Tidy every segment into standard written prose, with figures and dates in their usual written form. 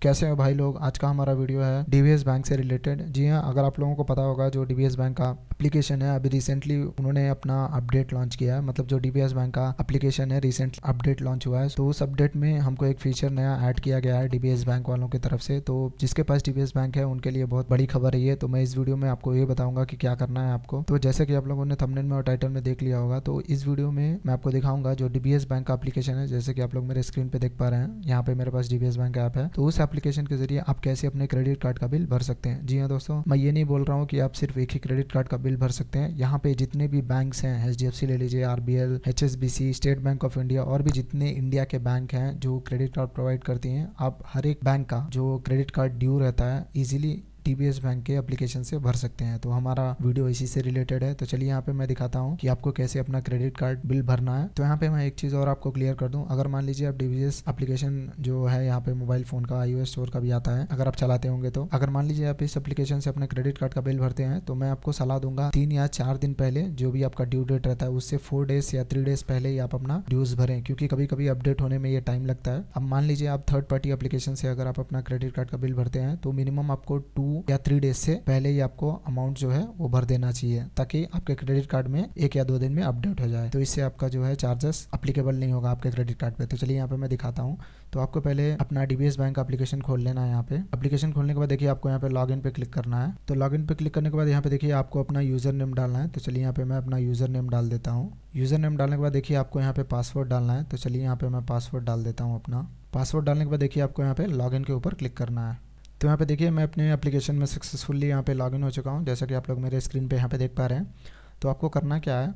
कैसे हो भाई लोग। आज का हमारा वीडियो है डीबीएस बैंक से रिलेटेड। जी हाँ, अगर आप लोगों को पता होगा जो डीबीएस बैंक का एप्लीकेशन है, अभी रिसेंटली उन्होंने अपना अपडेट लॉन्च किया है। मतलब जो डीबीएस बैंक का एप्लीकेशन है रिसेंट अपडेट लॉन्च हुआ है। तो उस अपडेट में हमको एक फीचर नया ऐड किया गया है डीबीएस बैंक वालों की तरफ से। तो जिसके पास डीबीएस बैंक है उनके लिए बहुत बड़ी खबर है ये। तो मैं इस वीडियो में आपको ये बताऊंगा कि क्या करना है आपको। तो जैसे कि आप लोगों ने थंबनेल में और टाइटल में देख लिया होगा, तो इस वीडियो में मैं आपको दिखाऊंगा जो डीबीएस बैंक का एप्लीकेशन है। जैसे कि आप लोग मेरे स्क्रीन पे देख पा रहे हैं, यहाँ पे मेरे पास डीबीएस बैंक ऐप है। तो उस एप्लीकेशन के जरिए आप कैसे अपने क्रेडिट कार्ड का बिल भर सकते हैं। जी हाँ दोस्तों, मैं ये नहीं बोल रहा हूँ कि आप सिर्फ एक ही क्रेडिट कार्ड का बिल भर सकते हैं। यहाँ पे जितने भी बैंक्स हैं, एचडीएफसी ले लीजिए, RBL, HSBC, state bank of India और भी जितने इंडिया के बैंक हैं जो क्रेडिट कार्ड प्रोवाइड करती हैं, आप हर एक बैंक का जो क्रेडिट कार्ड ड्यू रहता है इजीली डीबीएस बैंक के एप्लीकेशन से भर सकते हैं। तो हमारा वीडियो इसी से रिलेटेड है। तो चलिए यहाँ पे मैं दिखाता हूँ कि आपको कैसे अपना क्रेडिट कार्ड बिल भरना है। तो यहाँ पे मैं एक चीज़ और आपको क्लियर कर दूँ, अगर मान लीजिए आप डीबीएस एप्लीकेशन जो है यहाँ पे मोबाइल फ़ोन का iOS स्टोर का भी आता है, अगर आप चलाते होंगे तो अगर मान लीजिए आप इस एप्लीकेशन से अपने क्रेडिट कार्ड का बिल भरते हैं, तो मैं आपको सलाह दूंगा 3 या 4 दिन पहले जो भी आपका ड्यू डेट रहता है उससे 4 डेज या 3 डेज पहले ही आप अपना ड्यूज भरें, क्योंकि कभी कभी अपडेट होने में ये टाइम लगता है। अब मान लीजिए आप थर्ड पार्टी एप्लीकेशन से अगर आप अपना क्रेडिट कार्ड का बिल भरते हैं तो मिनिमम आपको 2 या 3 डेज से पहले ही आपको अमाउंट जो है वो भर देना चाहिए, ताकि आपके क्रेडिट कार्ड में 1 या 2 दिन में अपडेट हो जाए। तो इससे आपका जो है चार्जेस अप्लीकेबल नहीं होगा आपके क्रेडिट कार्ड पे। तो चलिए यहाँ पे मैं दिखाता हूँ। तो आपको पहले अपना डीबीएस बैंक का एप्लीकेशन खोल लेना है। यहाँ पे एप्लीकेशन खोलने के बाद देखिए आपको यहाँ पे लॉगिन पे क्लिक करना है। तो लॉगिन पे क्लिक करने के बाद यहाँ पे देखिए आपको अपना यूजर नेम डालना है। तो चलिए यहाँ पे मैं अपना यूजर नेम डाल देता हूँ। यूजर नेम डालने के बाद देखिए आपको यहाँ पे पासवर्ड डालना है। तो चलिए यहाँ पे मैं पासवर्ड डाल देता हूँ अपना। पासवर्ड डालने के बाद देखिए आपको यहाँ पे लॉगिन के ऊपर क्लिक करना है। तो यहाँ पे देखिए मैं अपने एप्लीकेशन में सक्सेसफुली यहाँ पे लॉगिन हो चुका हूँ, जैसा कि आप लोग मेरे स्क्रीन पे यहाँ पे देख पा रहे हैं। तो आपको करना क्या है,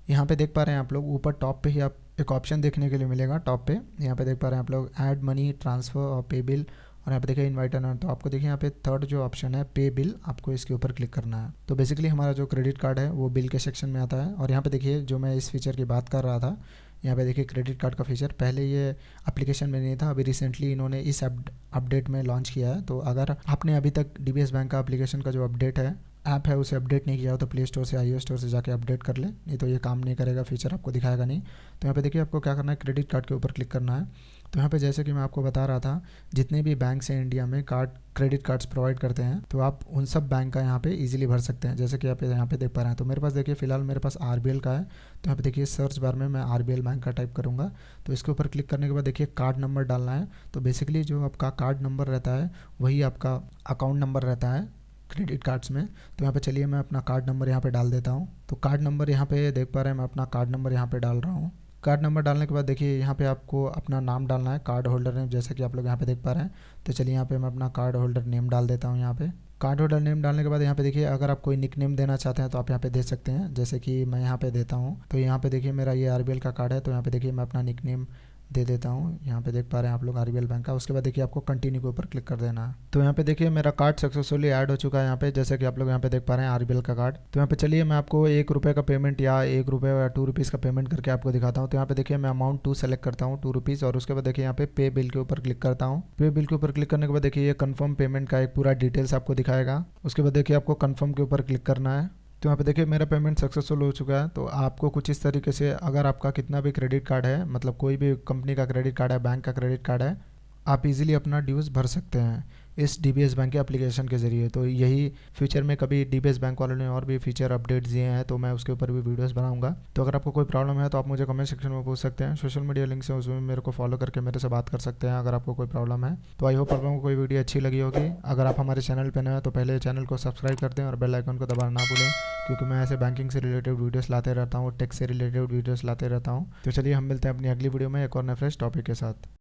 यहाँ पे देख पा रहे हैं आप लोग ऊपर टॉप पे ही आप एक ऑप्शन देखने के लिए मिलेगा। टॉप पे यहाँ पे देख पा रहे हैं आप लोग ऐड मनी, ट्रांसफ़र और पे बिल, और यहाँ पे देखिए इनवाइट अनर। तो आपको देखिए यहाँ पे थर्ड जो ऑप्शन है पे बिल, आपको इसके ऊपर क्लिक करना है। तो बेसिकली हमारा जो क्रेडिट कार्ड है वो बिल के सेक्शन में आता है। और यहाँ पे देखिए जो मैं इस फीचर की बात कर रहा था, यहाँ पे देखिए क्रेडिट कार्ड का फीचर पहले ये एप्लीकेशन में नहीं था, अभी रिसेंटली इन्होंने इस अपडेट में लॉन्च किया है। तो अगर आपने अभी तक डीबीएस बैंक का एप्लीकेशन का जो अपडेट है ऐप है उसे अपडेट नहीं किया हो तो प्ले स्टोर से iOS स्टोर से जाके अपडेट कर ले, नहीं तो ये काम नहीं करेगा, फीचर आपको दिखाएगा नहीं। तो यहाँ पे देखिए आपको क्या करना है, क्रेडिट कार्ड के ऊपर क्लिक करना है। तो यहाँ पे जैसे कि मैं आपको बता रहा था, जितने भी बैंक हैं इंडिया में क्रेडिट कार्ड्स प्रोवाइड करते हैं, तो आप उन सब बैंक का यहाँ पे इजीली भर सकते हैं, जैसे कि आप यहाँ पे देख पा रहे हैं। तो मेरे पास देखिए फिलहाल मेरे पास आरबीएल का है। तो यहाँ पे देखिए सर्च बार में मैं आरबीएल बैंक का टाइप करूँगा। तो इसके ऊपर क्लिक करने के बाद देखिए कार्ड नंबर डालना है। तो बेसिकली जो आपका कार्ड नंबर रहता है वही आपका अकाउंट नंबर रहता है क्रेडिट कार्ड्स में। तो यहाँ पे चलिए मैं अपना कार्ड नंबर यहाँ पे डाल देता हूँ। तो कार्ड नंबर यहाँ पे देख पा रहे हैं, मैं अपना कार्ड नंबर यहाँ पे डाल रहा हूँ। कार्ड नंबर डालने के बाद देखिए यहाँ पे आपको अपना नाम डालना है, कार्ड होल्डर नेम, जैसे कि आप लोग यहाँ पे देख पा रहे हैं। तो चलिए यहाँ पे मैं अपना कार्ड होल्डर नेम डाल देता हूँ। यहाँ पे कार्ड होल्डर नेम डालने के बाद यहाँ पे देखिए अगर आप कोई निक नेम देना चाहते हैं तो आप यहाँ पे दे सकते हैं, जैसे कि मैं यहाँ पे देता हूँ। तो यहाँ पे देखिए मेरा ये आरबीएल का कार्ड है, तो यहाँ पे देखिए मैं अपना निक नेम दे देता हूँ। यहाँ पे देख पा रहे हैं आप लोग आरबीएल बैंक का। उसके बाद देखिए आपको कंटिन्यू के ऊपर क्लिक कर देना है। तो यहाँ पे देखिए मेरा कार्ड सक्सेसफुली ऐड हो चुका है यहाँ पे, जैसे कि आप लोग यहाँ पे देख पा रहे हैं आरबीएल का कार्ड। तो यहाँ पे चलिए मैं आपको 1 रुपये का पेमेंट या 1 रुपये या 2 रुपीज़ का पेमेंट करके आपको दिखाता हूँ। तो यहाँ पे देखिए मैं अमाउंट 2 सेलेक्ट करता हूँ, 2 रुपीज़, और उसके बाद देखिए यहाँ पे बिल के ऊपर क्लिक करता हूँ। पे बिल के ऊपर क्लिक करने के बाद देखिए ये कन्फर्म पेमेंट का एक पूरा डिटेल्स आपको दिखाएगा। उसके बाद देखिए आपको कन्फर्म के ऊपर क्लिक करना है। तो यहाँ पे देखिए मेरा पेमेंट सक्सेसफुल हो चुका है। तो आपको कुछ इस तरीके से, अगर आपका कितना भी क्रेडिट कार्ड है, मतलब कोई भी कंपनी का क्रेडिट कार्ड है, बैंक का क्रेडिट कार्ड है, आप इजीली अपना ड्यूज़ भर सकते हैं इस डीबीएस बैंक के एप्लीकेशन के ज़रिए। तो यही फ्यूचर में कभी डीबीएस बैंक वालों ने और भी फीचर अपडेट्स दिए हैं तो मैं उसके ऊपर भी वीडियोस बनाऊंगा। तो अगर आपको कोई प्रॉब्लम है तो आप मुझे कमेंट सेक्शन में पूछ सकते हैं। सोशल मीडिया लिंक से उसमें मेरे को फॉलो करके मेरे से बात कर सकते हैं अगर आपको कोई प्रॉब्लम है। तो आई होप आप लोगों को कोई वीडियो अच्छी लगी होगी। अगर आप हमारे चैनल पर नए हैं तो पहले चैनल को सब्सक्राइब कर दें और बेल आइकन को दबाना ना भूलें, क्योंकि मैं ऐसे बैंकिंग से रिलेटेड वीडियोस लाते रहता हूँ, टेक से रिलेटेड वीडियोस लाते रहता हूँ। तो चलिए हम मिलते हैं अपनी अगली वीडियो में एक और नए फ्रेश टॉपिक के साथ।